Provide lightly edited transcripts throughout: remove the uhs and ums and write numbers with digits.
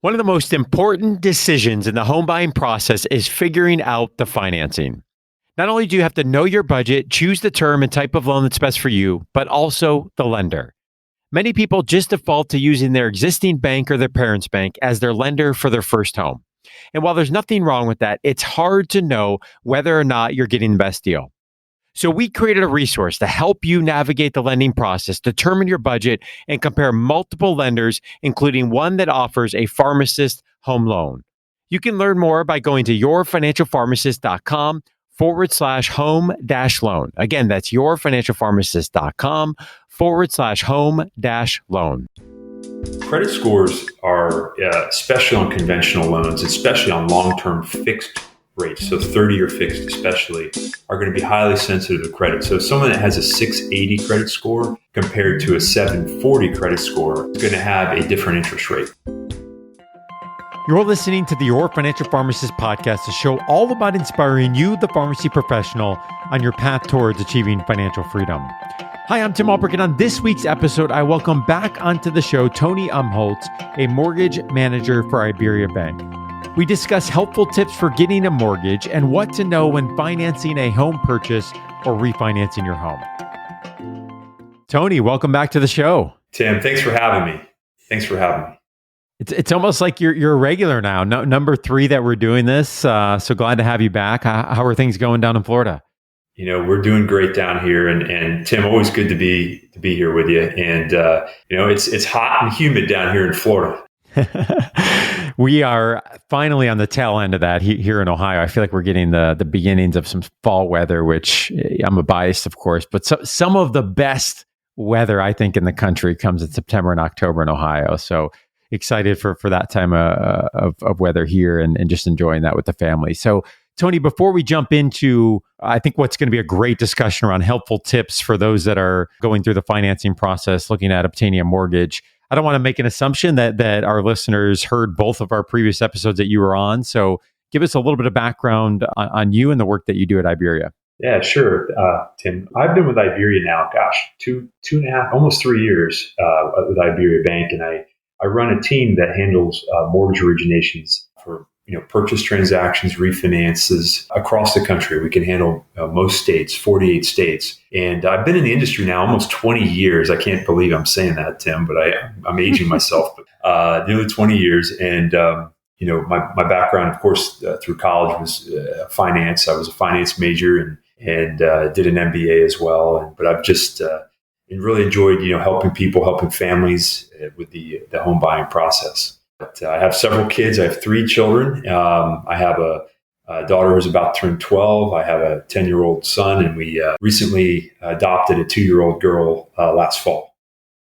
One of the most important decisions in the home buying process is figuring out the financing. Not only do you have to know your budget, choose the term and type of loan that's best for you, but also the lender. Many people just default to using their existing bank or their parents' bank as their lender for their first home. And while there's nothing wrong with that, it's hard to know whether or not you're getting the best deal. So we created a resource to help you navigate the lending process, determine your budget, and compare multiple lenders, including one that offers a Pharmacist home loan. You can learn more by going to yourfinancialpharmacist.com/home-loan. Again, that's yourfinancialpharmacist.com/home-loan. Credit scores are, especially on conventional loans, especially on long-term fixed rates, so 30-year fixed especially, are going to be highly sensitive to credit. So someone that has a 680 credit score compared to a 740 credit score is going to have a different interest rate. You're listening to the Your Financial Pharmacist podcast, a show all about inspiring you, the pharmacy professional, on your path towards achieving financial freedom. Hi, I'm Tim Albrecht, and on this week's episode, I welcome back onto the show Tony Umholtz, a mortgage manager for IberiaBank. We discuss helpful tips for getting a mortgage and what to know when financing a home purchase or refinancing your home. Tony, welcome back to the show. Tim, thanks for having me. It's almost like you're a regular now. Number 3 that we're doing this. So glad to have you back. How are things going down in Florida? You know, we're doing great down here, and Tim, always good to be here with you. And it's hot and humid down here in Florida. We are finally on the tail end of that here in Ohio. I feel like we're getting the beginnings of some fall weather, which I'm a biased, of course, but some of the best weather I think in the country comes in September and October in Ohio. So excited for that time of weather here and just enjoying that with the family. So Tony, before we jump into, I think what's going to be a great discussion around helpful tips for those that are going through the financing process, looking at obtaining a mortgage, I don't want to make an assumption that our listeners heard both of our previous episodes that you were on. So give us a little bit of background on you and the work that you do at Iberia. Yeah, sure. Tim, I've been with Iberia now, two and a half, almost 3 years with IberiaBank, and I run a team that handles mortgage originations for purchase transactions, refinances across the country. We can handle most states, 48 states. And I've been in the industry now almost 20 years. I can't believe I'm saying that, Tim, but I'm aging myself. Nearly 20 years. And, my background, of course, through college was finance. I was a finance major and did an MBA as well. But I've just really enjoyed, helping people, helping families with the home buying process. But I have several kids. I have 3 children. I have a daughter who's about to turn 12. I have a 10-year-old son, and we recently adopted a 2-year-old girl last fall.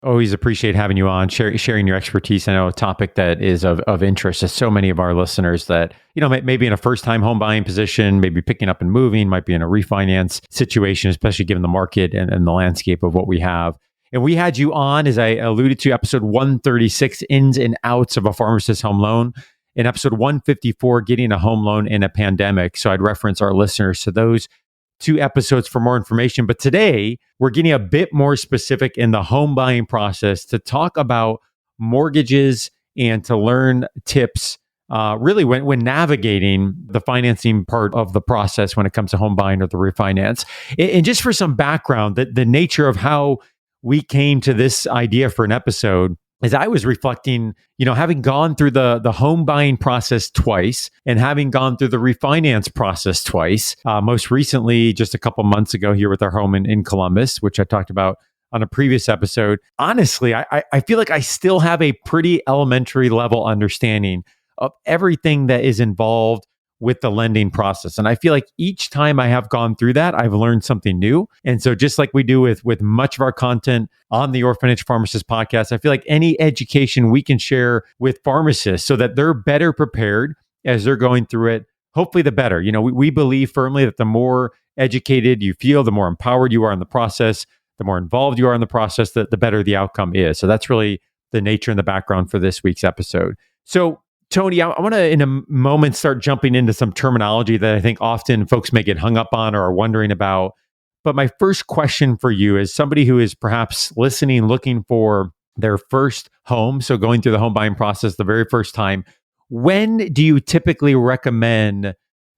Always appreciate having you on, sharing your expertise. I know a topic that is of interest to so many of our listeners that, maybe in a first-time home buying position, maybe picking up and moving, might be in a refinance situation, especially given the market and the landscape of what we have. And we had you on, as I alluded to, episode 136, ins and outs of a Pharmacist home loan, and episode 154, getting a home loan in a pandemic. So I'd reference our listeners to those 2 episodes for more information. But today, we're getting a bit more specific in the home buying process to talk about mortgages and to learn tips really when navigating the financing part of the process when it comes to home buying or the refinance. And just for some background, the nature of how we came to this idea for an episode as I was reflecting, having gone through the home buying process twice and having gone through the refinance process twice, most recently just a couple months ago here with our home in Columbus, which I talked about on a previous episode. Honestly, I feel like I still have a pretty elementary level understanding of everything that is involved with the lending process. And I feel like each time I have gone through that, I've learned something new. And so just like we do with much of our content on the Your Financial Pharmacist podcast, I feel like any education we can share with pharmacists so that they're better prepared as they're going through it, hopefully the better. We believe firmly that the more educated you feel, the more empowered you are in the process, the more involved you are in the process, the better the outcome is. So that's really the nature and the background for this week's episode. So Tony, I want to, in a moment, start jumping into some terminology that I think often folks may get hung up on or are wondering about. But my first question for you is somebody who is perhaps listening, looking for their first home, so going through the home buying process the very first time, when do you typically recommend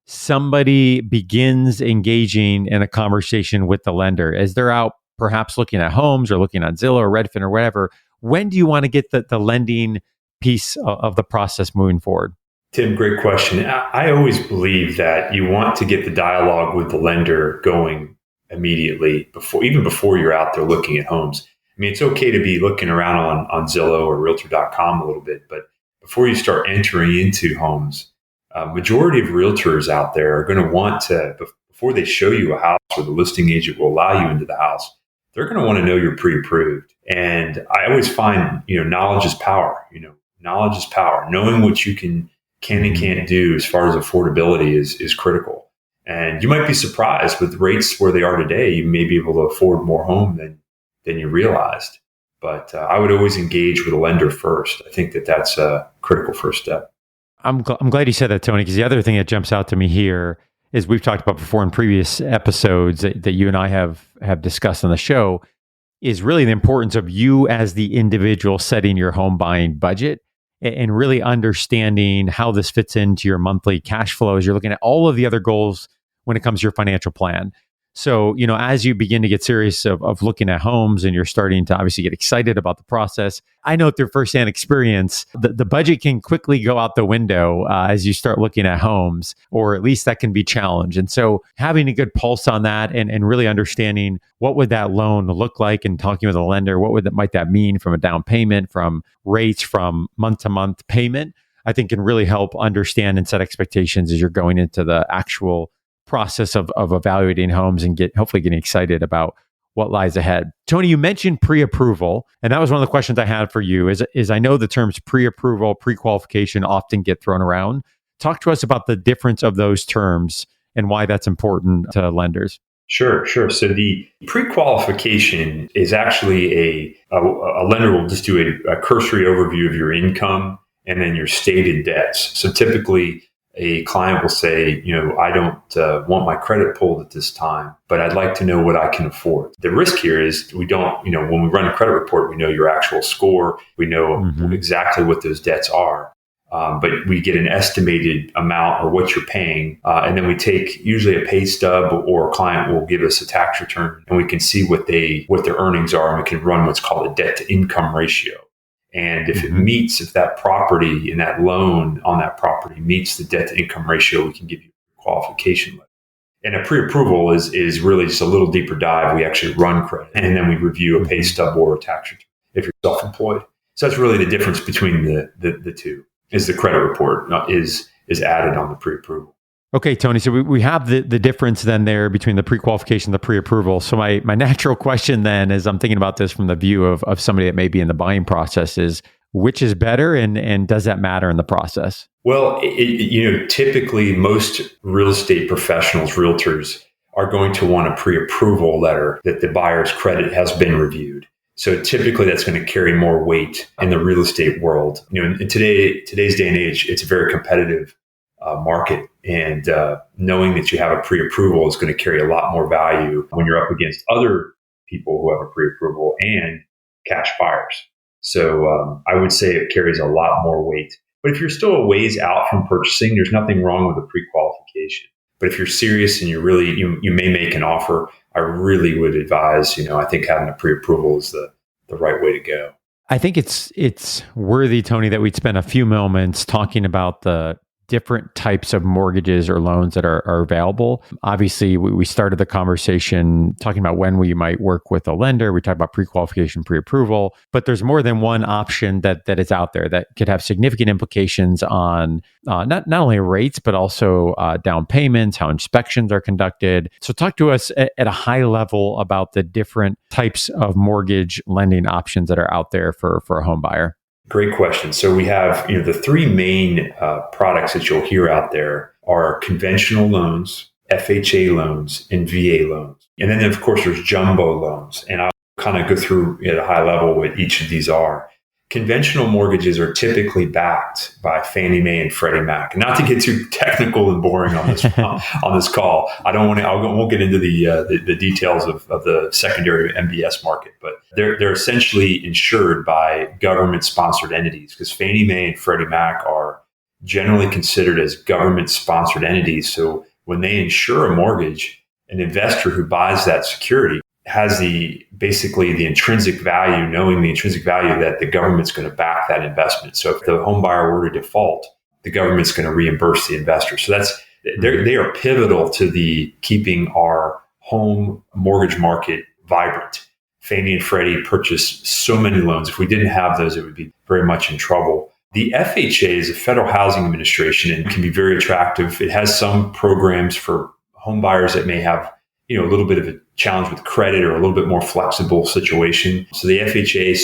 somebody begins engaging in a conversation with the lender? As they're out perhaps looking at homes or looking on Zillow or Redfin or whatever, when do you want to get the lending piece of the process moving forward? Tim, great question. I always believe that you want to get the dialogue with the lender going immediately, even before you're out there looking at homes. I mean, it's okay to be looking around on Zillow or Realtor.com a little bit, but before you start entering into homes, majority of realtors out there are going to want to, before they show you a house or the listing agent will allow you into the house, they're going to want to know you're pre-approved. And I always find, knowledge is power. Knowledge is power. Knowing what you can and can't do as far as affordability is critical. And you might be surprised with rates where they are today. You may be able to afford more home than you realized. But I would always engage with a lender first. I think that's a critical first step. I'm glad you said that, Tony, because the other thing that jumps out to me here is we've talked about before in previous episodes that you and I have discussed on the show is really the importance of you as the individual setting your home buying budget and really understanding how this fits into your monthly cash flows. You're looking at all of the other goals when it comes to your financial plan. So, as you begin to get serious of looking at homes and you're starting to obviously get excited about the process, I know through firsthand experience, the budget can quickly go out the window as you start looking at homes, or at least that can be challenged. And so having a good pulse on that and really understanding what would that loan look like and talking with a lender, might that mean from a down payment, from rates, from month-to-month payment, I think can really help understand and set expectations as you're going into the actual process of evaluating homes and hopefully getting excited about what lies ahead. Tony, you mentioned pre-approval, and that was one of the questions I had for you is I know the terms pre-approval, pre-qualification often get thrown around. Talk to us about the difference of those terms and why that's important to lenders. Sure. So the pre-qualification is actually a lender will just do a cursory overview of your income and then your stated debts. So typically a client will say, I don't want my credit pulled at this time, but I'd like to know what I can afford. The risk here is we don't, when we run a credit report, we know your actual score. We know exactly what those debts are. But we get an estimated amount or what you're paying. And then we take usually a pay stub or a client will give us a tax return and we can see what their earnings are. And we can run what's called a debt to income ratio. And if if that property and that loan on that property meets the debt to income ratio, we can give you a qualification letter. And a pre-approval is really just a little deeper dive. We actually run credit and then we review a pay stub or a tax return if you're self-employed. So that's really the difference between the two. Is the credit report is added on the pre-approval. Okay, Tony. So we have the difference then there between the pre-qualification and the pre-approval. So my natural question then, as I'm thinking about this from the view of somebody that may be in the buying process, is which is better and does that matter in the process? Well, typically most real estate professionals, realtors, are going to want a pre-approval letter that the buyer's credit has been reviewed. So typically that's going to carry more weight in the real estate world. In today's day and age, it's a very competitive market. And knowing that you have a pre-approval is going to carry a lot more value when you're up against other people who have a pre-approval and cash buyers. So I would say it carries a lot more weight. But if you're still a ways out from purchasing, there's nothing wrong with a pre-qualification. But if you're serious and you may make an offer, I really would advise, I think having a pre-approval is the right way to go. I think it's worthy, Tony, that we'd spend a few moments talking about the different types of mortgages or loans that are available. Obviously, we started the conversation talking about when we might work with a lender. We talked about pre-qualification, pre-approval, but there's more than one option that is out there that could have significant implications on not only rates, but also down payments, how inspections are conducted. So talk to us at a high level about the different types of mortgage lending options that are out there for a home buyer. Great question. So we have, the three main products that you'll hear out there are conventional loans, FHA loans, and VA loans. And then, of course, there's jumbo loans. And I'll kind of go through at a high level what each of these are. conventional mortgages are typically backed by Fannie Mae and Freddie Mac. And not to get too technical and boring on this on this call, I won't get into the details of the secondary MBS market, but they're essentially insured by government-sponsored entities, because Fannie Mae and Freddie Mac are generally considered as government-sponsored entities. So when they insure a mortgage, an investor who buys that security has basically the intrinsic value, knowing the intrinsic value that the government's going to back that investment. So if the home buyer were to default, the government's going to reimburse the investor. So they are pivotal to the keeping our home mortgage market vibrant. Fannie and Freddie purchase so many loans. If we didn't have those, it would be very much in trouble. The FHA is a Federal Housing Administration and can be very attractive. It has some programs for home buyers that may have a little bit of a challenge with credit or a little bit more flexible situation. So the FHA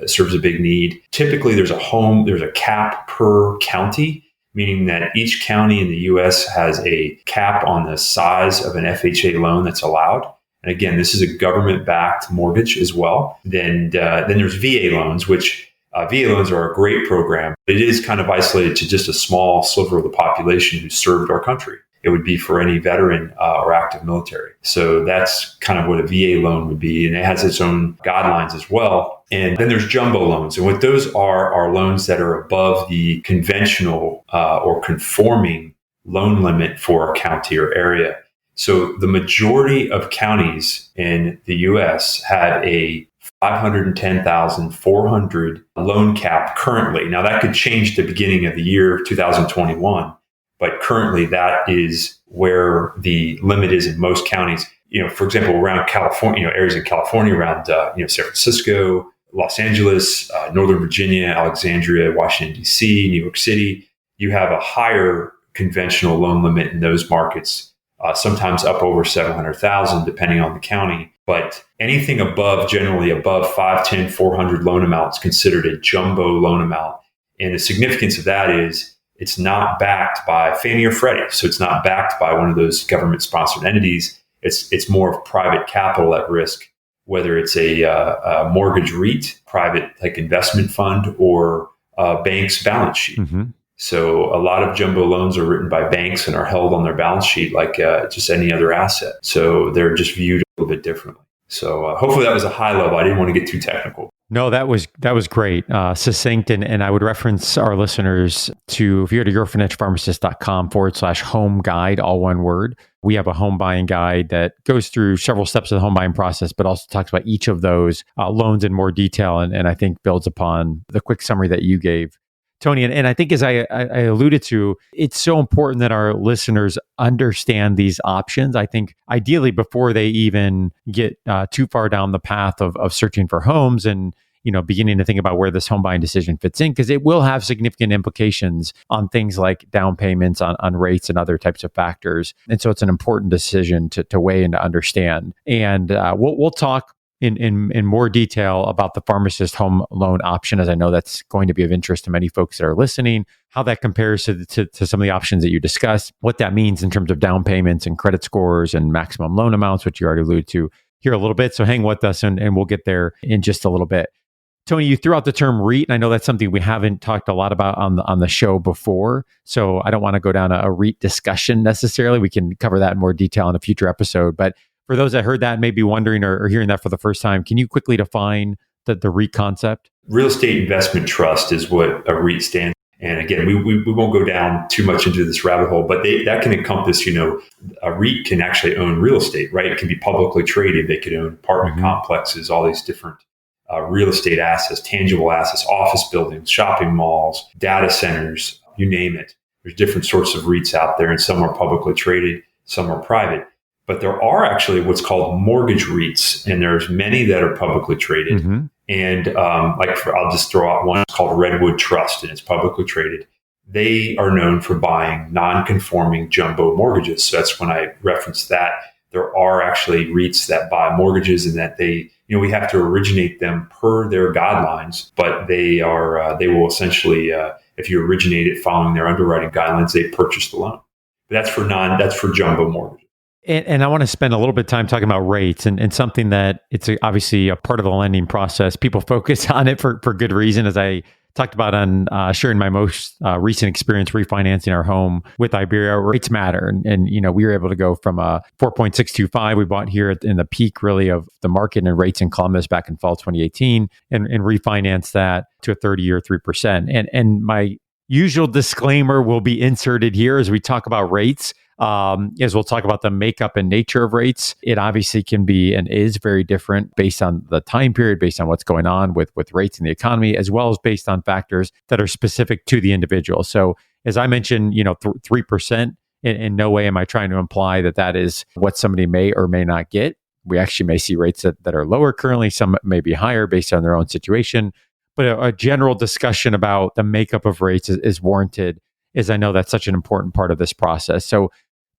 serves a big need. Typically, there's a cap per county, meaning that each county in the U.S. has a cap on the size of an FHA loan that's allowed. And again, this is a government-backed mortgage as well. Then there's VA loans, which VA loans are a great program. It is kind of isolated to just a small sliver of the population who served our country. It would be for any veteran or active military. So that's kind of what a VA loan would be. And it has its own guidelines as well. And then there's jumbo loans. And what those are loans that are above the conventional or conforming loan limit for a county or area. So the majority of counties in the U.S. had a $510,400 loan cap currently. Now that could change at the beginning of the year 2021. But currently, that is where the limit is in most counties. For example, around California, areas in California, around San Francisco, Los Angeles, Northern Virginia, Alexandria, Washington D.C., New York City, you have a higher conventional loan limit in those markets, sometimes up over $700,000, depending on the county. But anything generally above 510, 400 loan amount is considered a jumbo loan amount, and the significance of that is, it's not backed by Fannie or Freddie. So it's not backed by one of those government-sponsored entities. It's more of private capital at risk, whether it's a mortgage REIT, private like investment fund, or a bank's balance sheet. Mm-hmm. So a lot of jumbo loans are written by banks and are held on their balance sheet like just any other asset. So they're just viewed a little bit differently. So hopefully that was a high level. I didn't want to get too technical. No, that was great, succinct, and I would reference our listeners to, if you go to yourfinancialpharmacist.com/home guide, all one word. We have a home buying guide that goes through several steps of the home buying process, but also talks about each of those loans in more detail, and I think builds upon the quick summary that you gave, Tony. And I think, as I alluded to, it's so important that our listeners understand these options. I think ideally before they even get too far down the path of searching for homes and beginning to think about where this home buying decision fits in, because it will have significant implications on things like down payments, on rates, and other types of factors. And so it's an important decision to weigh and to understand. And we'll talk in more detail about the Pharmacist home loan option, as I know that's going to be of interest to many folks that are listening, how that compares to some of the options that you discussed, what that means in terms of down payments and credit scores and maximum loan amounts, which you already alluded to here a little bit. So hang with us and we'll get there in just a little bit. Tony, you threw out the term REIT, and I know that's something we haven't talked a lot about on the show before. So I don't want to go down a REIT discussion necessarily. We can cover that in more detail in a future episode. But for those that heard that and may be wondering or hearing that for the first time, can you quickly define the REIT concept? Real estate investment trust is what a REIT stands for. And again, we won't go down too much into this rabbit hole, but that can encompass, a REIT can actually own real estate, right? It can be publicly traded. They could own apartment complexes, all these different real estate assets, tangible assets, office buildings, shopping malls, data centers, you name it. There's different sorts of REITs out there, and some are publicly traded, some are private. But there are actually what's called mortgage REITs, and there's many that are publicly traded. Mm-hmm. And I'll just throw out one called Redwood Trust, and it's publicly traded. They are known for buying non-conforming jumbo mortgages. So that's when I referenced that. There are actually REITs that buy mortgages, and that we have to originate them per their guidelines, but they will essentially, if you originate it following their underwriting guidelines, they purchase the loan. But that's for jumbo mortgages. And I want to spend a little bit of time talking about rates and something that obviously a part of the lending process. People focus on it for good reason, as I talked about on sharing my most recent experience refinancing our home with Iberia. Rates matter. And we were able to go from a 4.625 we bought here in the peak really of the market and rates in Columbus back in fall 2018 and refinance that to a 30-year 3%. And my usual disclaimer will be inserted here as we talk about rates. As we'll talk about the makeup and nature of rates, it obviously can be and is very different based on the time period, based on what's going on with rates in the economy, as well as based on factors that are specific to the individual. So as I mentioned, 3%, in no way am I trying to imply that is what somebody may or may not get. We actually may see rates that are lower currently, some may be higher based on their own situation. But a general discussion about the makeup of rates is warranted, as I know that's such an important part of this process. So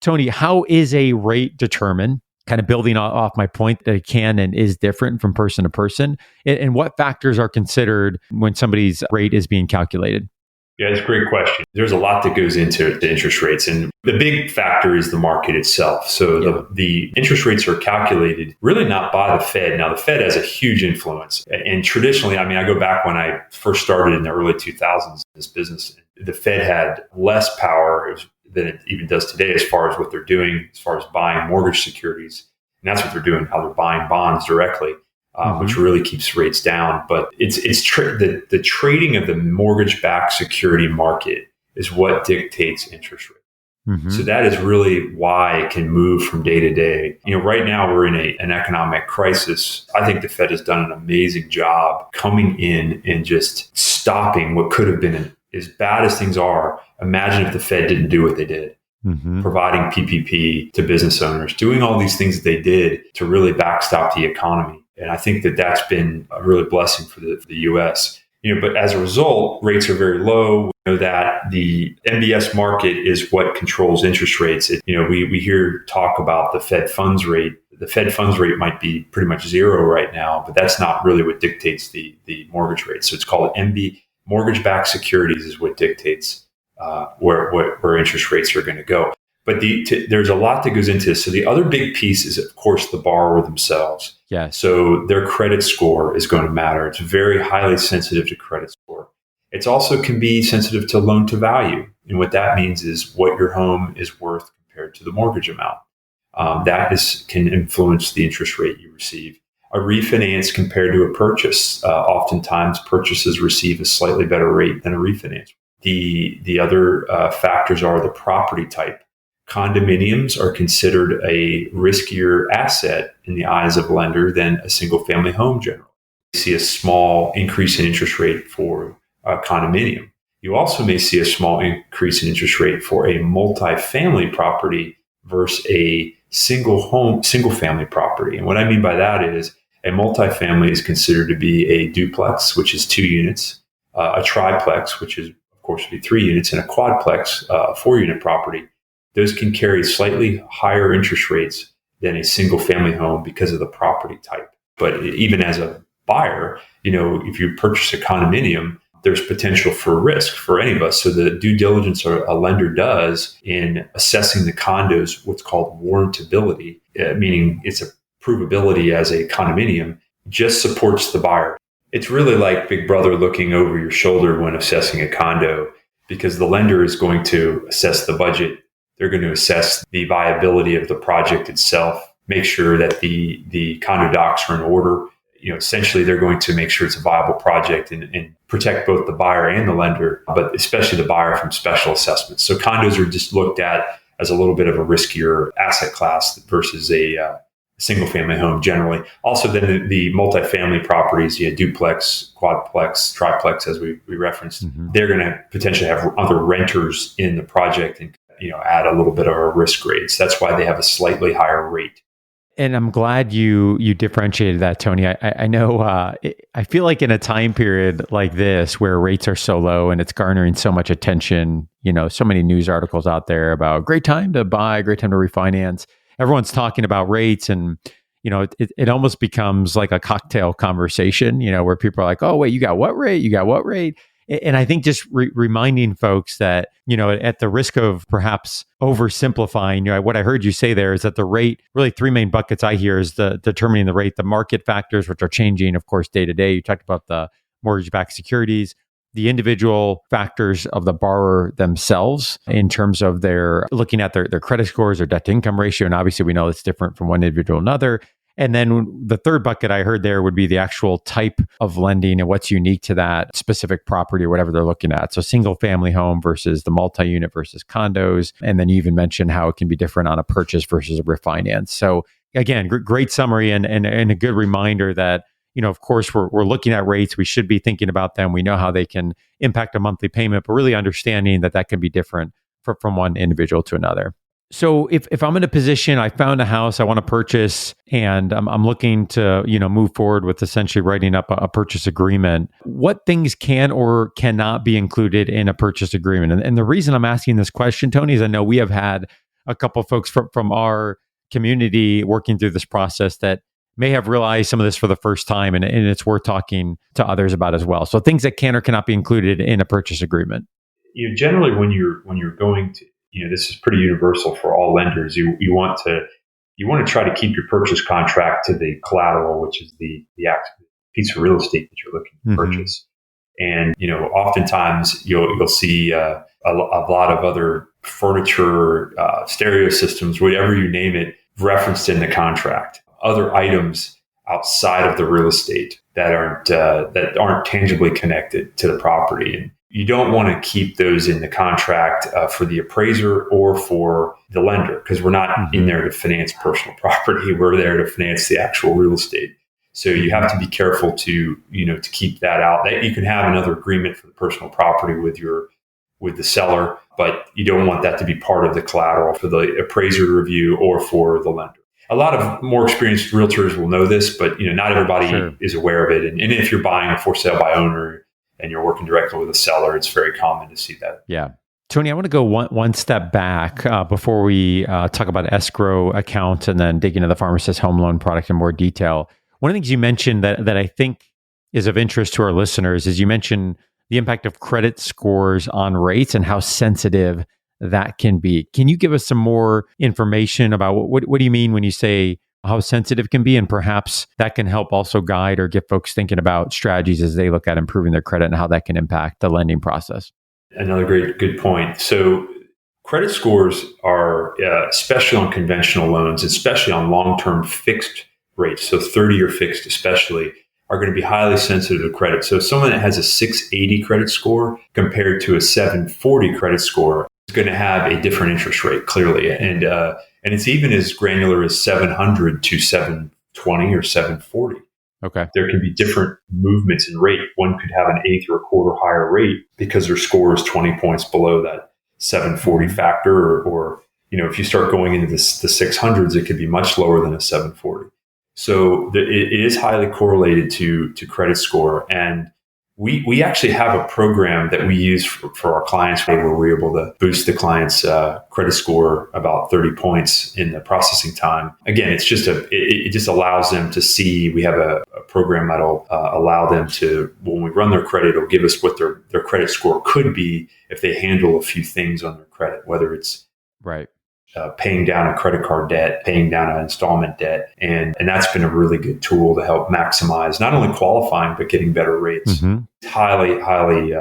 Tony, how is a rate determined? Kind of building off my point that it can and is different from person to person. And what factors are considered when somebody's rate is being calculated? Yeah, it's a great question. There's a lot that goes into the interest rates, and the big factor is the market itself. So the interest rates are calculated really not by the Fed. Now, the Fed has a huge influence. And traditionally, I go back when I first started in the early 2000s in this business, the Fed had less power than it even does today as far as what they're doing, as far as buying mortgage securities. And that's what they're doing, how they're buying bonds directly. Which really keeps rates down. But the trading of the mortgage-backed security market is what dictates interest rate. So that is really why it can move from day to day. Right now we're in an economic crisis. I think the Fed has done an amazing job coming in and just stopping what could have been as bad as things are. Imagine if the Fed didn't do what they did. Providing PPP to business owners, doing all these things that they did to really backstop the economy. And I think that's been a really blessing for the U.S. But as a result, rates are very low. We know that the MBS market is what controls interest rates. We hear talk about the Fed funds rate. The Fed funds rate might be pretty much zero right now, but that's not really what dictates the mortgage rate. So it's called mortgage-backed securities is what dictates where interest rates are going to go. But there's a lot that goes into this. So the other big piece is, of course, the borrower themselves. Yeah. So their credit score is going to matter. It's very highly sensitive to credit score. It's also can be sensitive to loan to value. And what that means is what your home is worth compared to the mortgage amount. Can influence the interest rate you receive. A refinance compared to a purchase. Oftentimes, purchases receive a slightly better rate than a refinance. The other factors are the property type. Condominiums are considered a riskier asset in the eyes of lender than a single family home generally. You see a small increase in interest rate for a condominium. You also may see a small increase in interest rate for a multifamily property versus a single family property. And what I mean by that is a multifamily is considered to be a duplex, which is 2 units, a triplex, which is of course would be 3 units, and a quadplex, 4-unit property. Those can carry slightly higher interest rates than a single family home because of the property type. But even as a buyer, if you purchase a condominium, there's potential for risk for any of us. So the due diligence a lender does in assessing the condos, what's called warrantability, meaning its approvability as a condominium, just supports the buyer. It's really like Big Brother looking over your shoulder when assessing a condo, because the lender is going to assess the budget. They're going to assess the viability of the project itself, make sure that the condo docs are in order. Essentially, they're going to make sure it's a viable project and protect both the buyer and the lender, but especially the buyer from special assessments. So condos are just looked at as a little bit of a riskier asset class versus a single family home generally. Also, then the multifamily properties, duplex, quadplex, triplex, as we referenced, they're going to potentially have other renters in the project and add a little bit of a risk grade. So that's why they have a slightly higher rate. And I'm glad you differentiated that, Tony. I know I feel like in a time period like this where rates are so low and it's garnering so much attention, so many news articles out there about great time to buy, great time to refinance. Everyone's talking about rates, and it almost becomes like a cocktail conversation, where people are like, "Oh, wait, you got what rate? You got what rate?" And I think just reminding folks that, at the risk of perhaps oversimplifying, what I heard you say there is that the rate, really three main buckets I hear is the determining the rate, the market factors, which are changing, of course, day to day. You talked about the mortgage-backed securities, the individual factors of the borrower themselves in terms of their looking at their credit scores or debt to income ratio. And obviously we know it's different from one individual to another. And then the third bucket I heard there would be the actual type of lending and what's unique to that specific property or whatever they're looking at. So single family home versus the multi-unit versus condos. And then you even mentioned how it can be different on a purchase versus a refinance. So again, great summary and a good reminder that, of course, we're looking at rates. We should be thinking about them. We know how they can impact a monthly payment, but really understanding that can be different from one individual to another. So if I'm in a position, I found a house I want to purchase and I'm looking to, move forward with essentially writing up a purchase agreement, what things can or cannot be included in a purchase agreement? And the reason I'm asking this question, Tony, is I know we have had a couple of folks from our community working through this process that may have realized some of this for the first time, and it's worth talking to others about as well. So things that can or cannot be included in a purchase agreement. Generally, when you're going to, this is pretty universal for all lenders. You want to try to keep your purchase contract to the collateral, which is the actual piece of real estate that you're looking to purchase. And oftentimes you'll see a lot of other furniture, stereo systems, whatever you name it, referenced in the contract. Other items outside of the real estate that aren't tangibly connected to the property. And you don't want to keep those in the contract for the appraiser or for the lender, because we're not in there to finance personal property. We're there to finance the actual real estate. So you have to be careful to keep that out. That you can have another agreement for the personal property with the seller, but you don't want that to be part of the collateral for the appraiser review or for the lender. A lot of more experienced realtors will know this, but not everybody is aware of it. And if you're buying a for sale by owner and you're working directly with a seller, it's very common to see that. Yeah. Tony, I want to go one step back before we talk about escrow account and then dig into the Pharmacist home loan product in more detail. One of the things you mentioned that I think is of interest to our listeners is you mentioned the impact of credit scores on rates and how sensitive that can be. Can you give us some more information about what do you mean when you say how sensitive it can be, and perhaps that can help also guide or get folks thinking about strategies as they look at improving their credit and how that can impact the lending process? Another good point. So credit scores are, especially on conventional loans, especially on long-term fixed rates, so 30-year fixed especially, are going to be highly sensitive to credit. So someone that has a 680 credit score compared to a 740 credit score is going to have a different interest rate, clearly. And it's even as granular as 700 to 720 or 740. Okay. There can be different movements in rate. One could have an eighth or a quarter higher rate because their score is 20 points below that 740 factor, or if you start going into the 600s, it could be much lower than a 740. So it is highly correlated to credit score. And we actually have a program that we use for our clients where we're able to boost the client's credit score about 30 points in the processing time. Again, it just allows them to see. We have a program that'll allow them to, when we run their credit, it'll give us what their credit score could be if they handle a few things on their credit, whether it's right. Paying down a credit card debt, paying down an installment debt. And that's been a really good tool to help maximize not only qualifying, but getting better rates. It's highly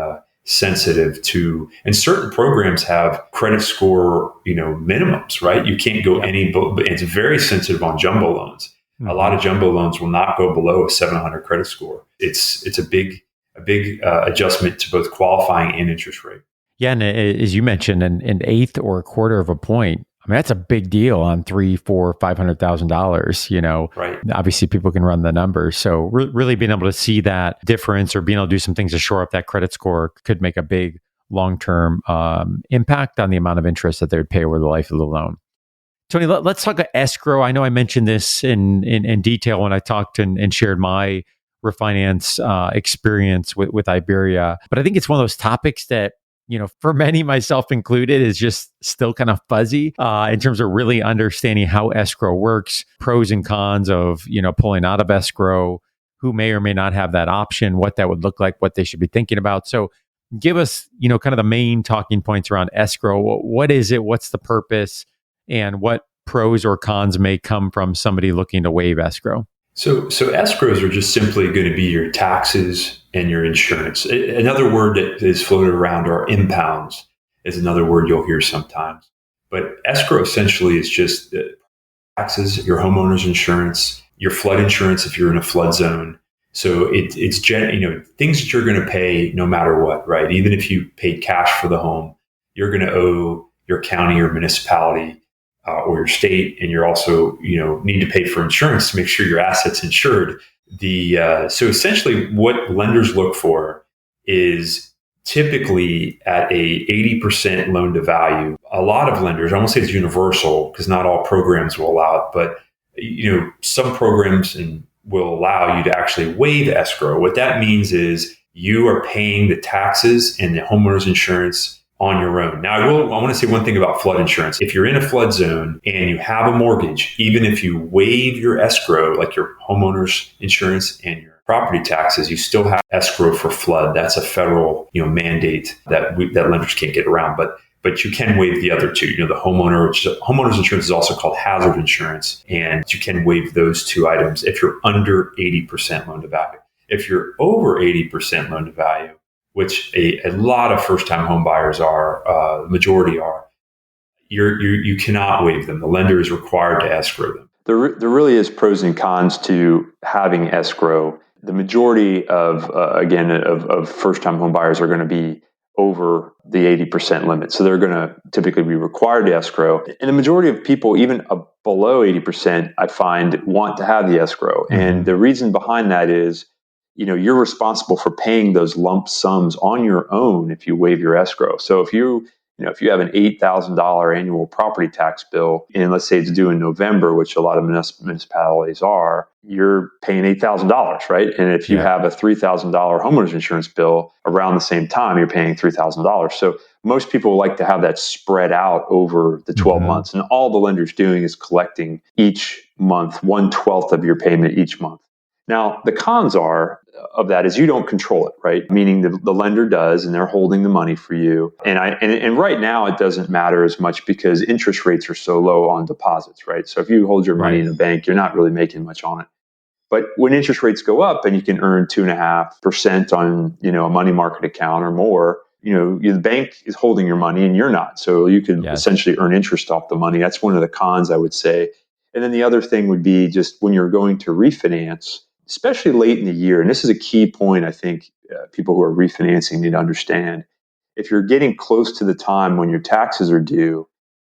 sensitive to, and certain programs have credit score, minimums, right? You can't go but it's very sensitive on jumbo loans. A lot of jumbo loans will not go below a 700 credit score. It's a big adjustment to both qualifying and interest rate. Yeah. And as you mentioned, an eighth or a quarter of a point, I mean, that's a big deal on $300,000, $400,000, $500,000, Right. Obviously people can run the numbers. So really being able to see that difference or being able to do some things to shore up that credit score could make a big long-term impact on the amount of interest that they would pay over the life of the loan. Tony, let's talk about escrow. I know I mentioned this in detail when I talked and shared my refinance experience with Iberia, but I think it's one of those topics that, for many, myself included, is just still kind of fuzzy in terms of really understanding how escrow works, pros and cons of, pulling out of escrow, who may or may not have that option, what that would look like, what they should be thinking about. So give us, kind of the main talking points around escrow. What is it? What's the purpose? And what pros or cons may come from somebody looking to waive escrow? So escrows are just simply going to be your taxes and your insurance. Another word that is floated around are impounds is another word you'll hear sometimes. But escrow essentially is just taxes, your homeowner's insurance, your flood insurance if you're in a flood zone. So it's things that you're going to pay no matter what, right? Even if you paid cash for the home, you're going to owe your county or municipality or your state, and you're also need to pay for insurance to make sure your asset's insured. So essentially, what lenders look for is typically at a 80% loan to value. A lot of lenders, I won't say it's universal because not all programs will allow it, but some programs will allow you to actually waive escrow. What that means is you are paying the taxes and the homeowner's insurance on your own. Now, I want to say one thing about flood insurance. If you're in a flood zone and you have a mortgage, even if you waive your escrow, like your homeowner's insurance and your property taxes, you still have escrow for flood. That's a federal, mandate that lenders can't get around. But you can waive the other two. The homeowner's insurance is also called hazard insurance, and you can waive those two items if you're under 80% loan to value. If you're over 80% loan to value, which a lot of first-time home buyers are, the majority are, you cannot waive them. The lender is required to escrow them. There really is pros and cons to having escrow. The majority of first-time home buyers are going to be over the 80% limit. So they're going to typically be required to escrow. And the majority of people, even below 80%, I find want to have the escrow. Mm-hmm. And the reason behind that is, you're responsible for paying those lump sums on your own if you waive your escrow. So if you have an $8,000 annual property tax bill, and let's say it's due in November, which a lot of municipalities are, you're paying $8,000, right? And if you have a $3,000 homeowner's insurance bill around the same time, you're paying $3,000. So most people like to have that spread out over the 12 months. And all the lender's doing is collecting each month 1/12 of your payment each month. Now, the cons of that is you don't control it, right? Meaning the lender does, and they're holding the money for you. And right now it doesn't matter as much because interest rates are so low on deposits, right? So if you hold your money in a bank, you're not really making much on it. But when interest rates go up and you can earn 2.5% on, a money market account or more, the bank is holding your money and you're not. So you can essentially earn interest off the money. That's one of the cons, I would say. And then the other thing would be just when you're going to refinance, especially late in the year, and this is a key point I think people who are refinancing need to understand. If you're getting close to the time when your taxes are due,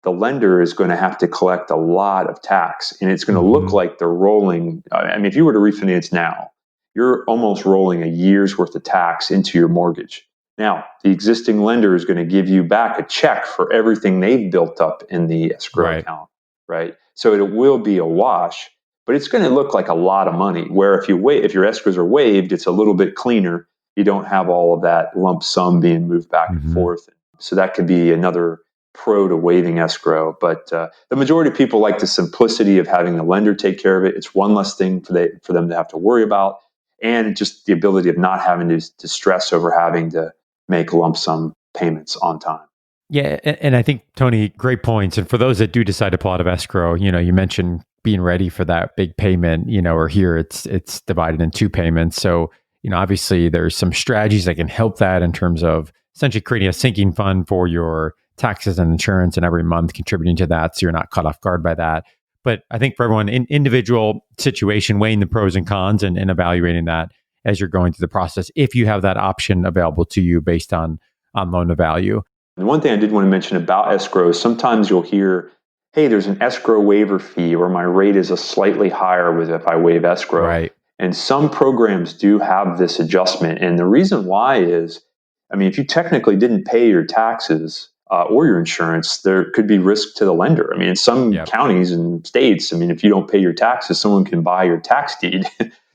the lender is going to have to collect a lot of tax, and it's going to look like they're rolling. I mean, if you were to refinance now, you're almost rolling a year's worth of tax into your mortgage. Now, the existing lender is going to give you back a check for everything they've built up in the escrow account, right? So it will be a wash. But it's going to look like a lot of money, where if your escrows are waived, it's a little bit cleaner. You don't have all of that lump sum being moved back and forth. So that could be another pro to waiving escrow. But the majority of people like the simplicity of having the lender take care of it. It's one less thing for them to have to worry about, and just the ability of not having to stress over having to make lump sum payments on time. Yeah, and I think, Tony, great points. And for those that do decide to pull out of escrow, you mentioned being ready for that big payment, or here it's divided in two payments. So, obviously there's some strategies that can help that in terms of essentially creating a sinking fund for your taxes and insurance and every month contributing to that, so you're not caught off guard by that. But I think for everyone, in individual situation, weighing the pros and cons and evaluating that as you're going through the process, if you have that option available to you based on loan to value. And one thing I did want to mention about escrow is sometimes you'll hear, hey, there's an escrow waiver fee, or my rate is a slightly higher if I waive escrow. Right. And some programs do have this adjustment. And the reason why is, if you technically didn't pay your taxes or your insurance, there could be risk to the lender. In some counties and states, if you don't pay your taxes, someone can buy your tax deed.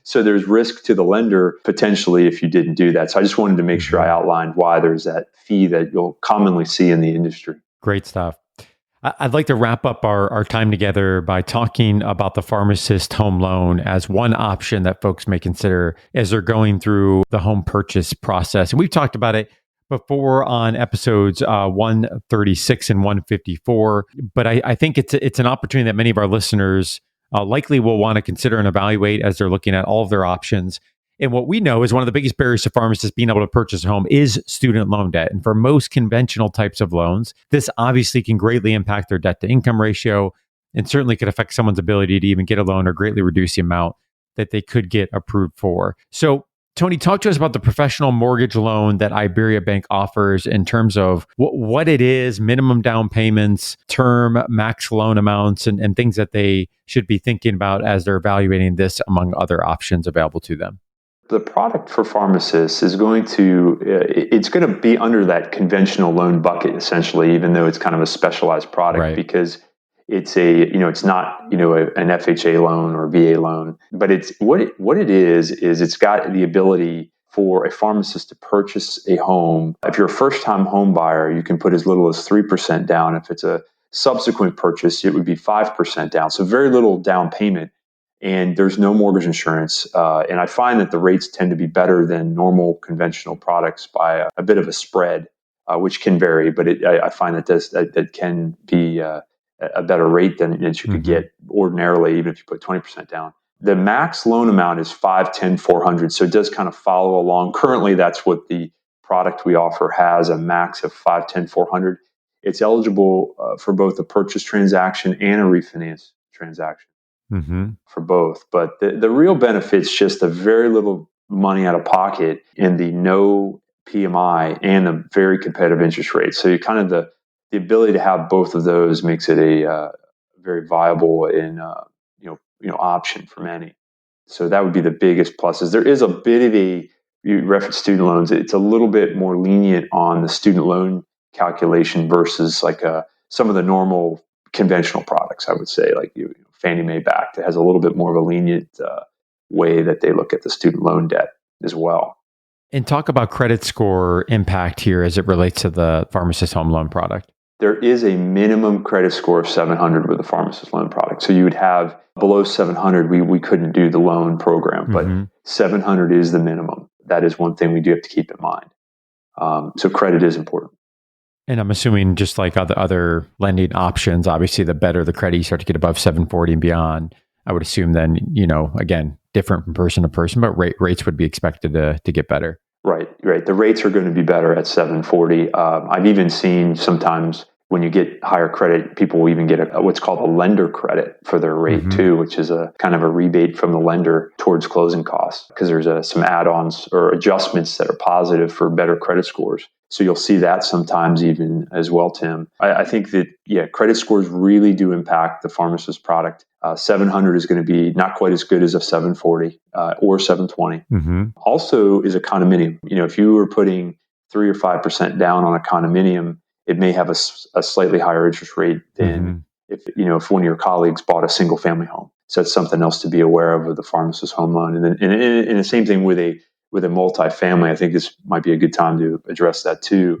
So there's risk to the lender potentially if you didn't do that. So I just wanted to make sure I outlined why there's that fee that you'll commonly see in the industry. Great stuff. I'd like to wrap up our time together by talking about the Pharmacist home loan as one option that folks may consider as they're going through the home purchase process. And we've talked about it, before on episodes 136 and 154, but I think it's an opportunity that many of our listeners likely will want to consider and evaluate as they're looking at all of their options. And what we know is one of the biggest barriers to pharmacists being able to purchase a home is student loan debt. And for most conventional types of loans, this obviously can greatly impact their debt to income ratio and certainly could affect someone's ability to even get a loan or greatly reduce the amount that they could get approved for. So, Tony, talk to us about the professional mortgage loan that IberiaBank offers in terms of what it is, minimum down payments, term, max loan amounts, and things that they should be thinking about as they're evaluating this among other options available to them. The product for pharmacists is it's going to be under that conventional loan bucket, essentially, even though it's kind of a specialized product, Right. because it's it's not, an FHA loan or VA loan, but it's what it is it's got the ability for a pharmacist to purchase a home. If you're a first-time home buyer, you can put as little as 3% down. If it's a subsequent purchase, it would be 5% down. So very little down payment. And there's no mortgage insurance. And I find that the rates tend to be better than normal conventional products by a bit of a spread, which can vary. But I find that can be a better rate than you could get ordinarily, even if you put 20% down. The max loan amount is 5, 10, 400. So it does kind of follow along. Currently, that's what the product we offer has, a max of 5, 10, 400. It's eligible for both a purchase transaction and a refinance transaction. For both. But the real benefit's just the very little money out of pocket and the no PMI and the very competitive interest rate. So you kind of the ability to have both of those makes it a very viable and option for many. So that would be the biggest pluses. There is a bit of you reference student loans. It's a little bit more lenient on the student loan calculation versus like some of the normal conventional products, I would say, like Fannie Mae backed. It has a little bit more of a lenient way that they look at the student loan debt as well. And talk about credit score impact here as it relates to the pharmacist home loan product. There is a minimum credit score of 700 with a pharmacist loan product. So you would have below 700, we couldn't do the loan program, but 700 is the minimum. That is one thing we do have to keep in mind. So credit is important. And I'm assuming just like other lending options, obviously the better the credit you start to get above 740 and beyond, I would assume then, again, different from person to person, but rates would be expected to get better. Right. The rates are going to be better at 740. I've even seen sometimes when you get higher credit, people will even get what's called a lender credit for their rate too, which is a kind of a rebate from the lender towards closing costs, because there's some add-ons or adjustments that are positive for better credit scores. So you'll see that sometimes even as well, Tim. I think that, credit scores really do impact the pharmacist product. 700 is going to be not quite as good as a 740 or 720. Also is a condominium. If you were putting 3 or 5% down on a condominium, it may have a slightly higher interest rate than if one of your colleagues bought a single family home. So that's something else to be aware of with the pharmacist home loan. And then and the same thing with a multifamily. I think this might be a good time to address that too.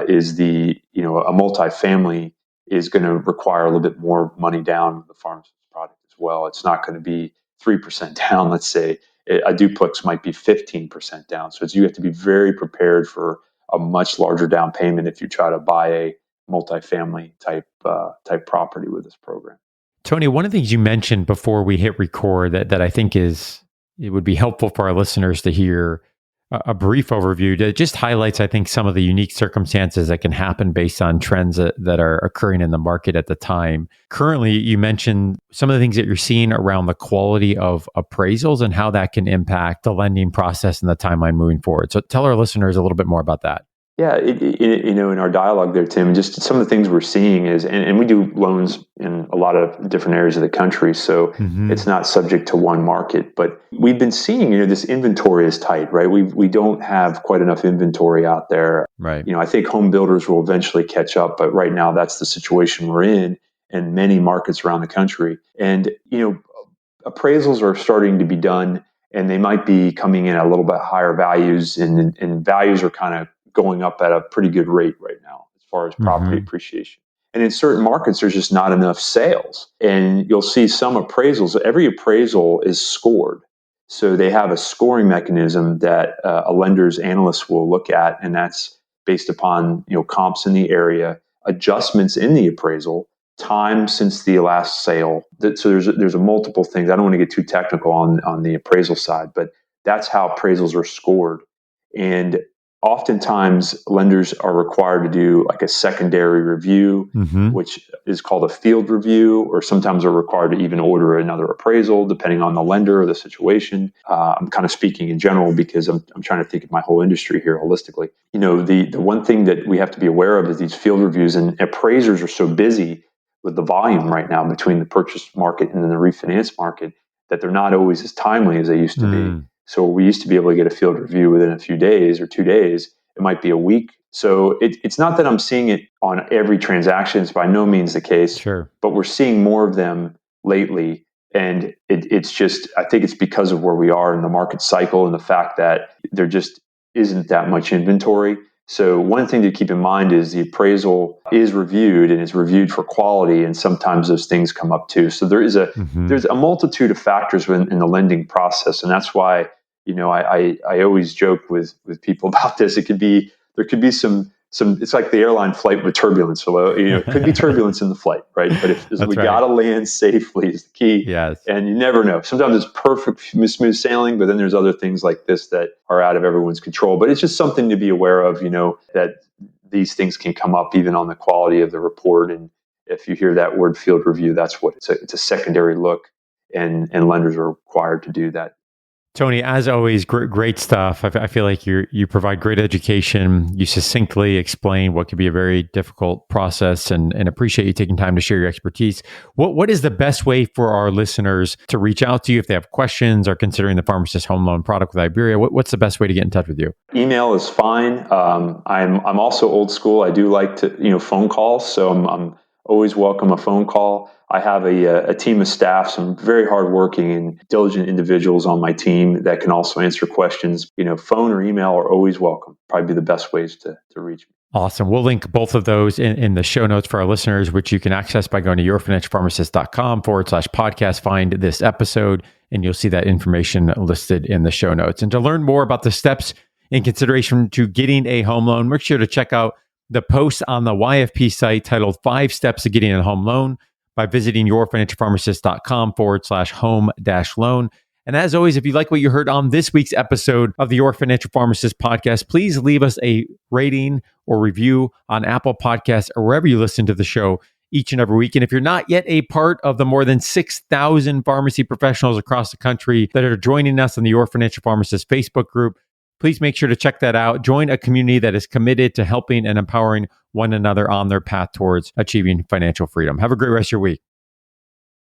Is a multifamily is going to require a little bit more money down with the pharmacist product as well. It's not going to be 3% down. Let's say a duplex might be 15% down. So you have to be very prepared for a much larger down payment if you try to buy a multifamily type property with this program. Tony, one of the things you mentioned before we hit record that I think it would be helpful for our listeners to hear a brief overview that just highlights, I think, some of the unique circumstances that can happen based on trends that are occurring in the market at the time. Currently, you mentioned some of the things that you're seeing around the quality of appraisals and how that can impact the lending process and the timeline moving forward. So tell our listeners a little bit more about that. Yeah, in our dialogue there, Tim, just some of the things we're seeing is, and we do loans in a lot of different areas of the country, so it's not subject to one market. But we've been seeing, this inventory is tight, right? We don't have quite enough inventory out there. Right. I think home builders will eventually catch up, but right now that's the situation we're in many markets around the country. And appraisals are starting to be done, and they might be coming in at a little bit higher values, and values are kind of going up at a pretty good rate right now as far as property appreciation. And in certain markets, there's just not enough sales. And you'll see some appraisals, every appraisal is scored. So they have a scoring mechanism that a lender's analyst will look at, and that's based upon comps in the area, adjustments in the appraisal, time since the last sale. So there's a multiple things. I don't want to get too technical on the appraisal side, but that's how appraisals are scored. And oftentimes lenders are required to do like a secondary review, which is called a field review, or sometimes are required to even order another appraisal depending on the lender or the situation. I'm kind of speaking in general because I'm trying to think of my whole industry here holistically. The one thing that we have to be aware of is these field reviews, and appraisers are so busy with the volume right now between the purchase market and then the refinance market that they're not always as timely as they used to be. So we used to be able to get a field review within a few days or 2 days. It might be a week. So it's not that I'm seeing it on every transaction. It's by no means the case. Sure. But we're seeing more of them lately. And it's just, I think it's because of where we are in the market cycle and the fact that there just isn't that much inventory. So one thing to keep in mind is the appraisal is reviewed and it's reviewed for quality, and sometimes those things come up too. So there's a multitude of factors in the lending process, and that's why I always joke with people about this. There could be some. It's like the airline flight with turbulence. So it could be turbulence in the flight, right? But we got to land safely is the key. Yes. And you never know. Sometimes it's perfect, smooth sailing, but then there's other things like this that are out of everyone's control. But it's just something to be aware of, that these things can come up even on the quality of the report. And if you hear that word field review, that's what it's a secondary look, and lenders are required to do that. Tony, as always, great stuff. I feel like you provide great education. You succinctly explain what could be a very difficult process, and appreciate you taking time to share your expertise. What is the best way for our listeners to reach out to you if they have questions or considering the Pharmacist home loan product with Iberia? What's the best way to get in touch with you? Email is fine. I'm also old school. I do like to phone calls, so I'm always welcome a phone call. I have a team of staff, some very hardworking and diligent individuals on my team that can also answer questions. Phone or email are always welcome. Probably be the best ways to reach me. Awesome. We'll link both of those in the show notes for our listeners, which you can access by going to yourfinancialpharmacist.com/podcast. Find this episode, and you'll see that information listed in the show notes. And to learn more about the steps in consideration to getting a home loan, make sure to check out the post on the YFP site titled 5 Steps to Getting a Home Loan by visiting yourfinancialpharmacist.com/home-loan. And as always, if you like what you heard on this week's episode of the Your Financial Pharmacist podcast, please leave us a rating or review on Apple Podcasts or wherever you listen to the show each and every week. And if you're not yet a part of the more than 6,000 pharmacy professionals across the country that are joining us in the Your Financial Pharmacist Facebook group, please make sure to check that out. Join a community that is committed to helping and empowering one another on their path towards achieving financial freedom. Have a great rest of your week.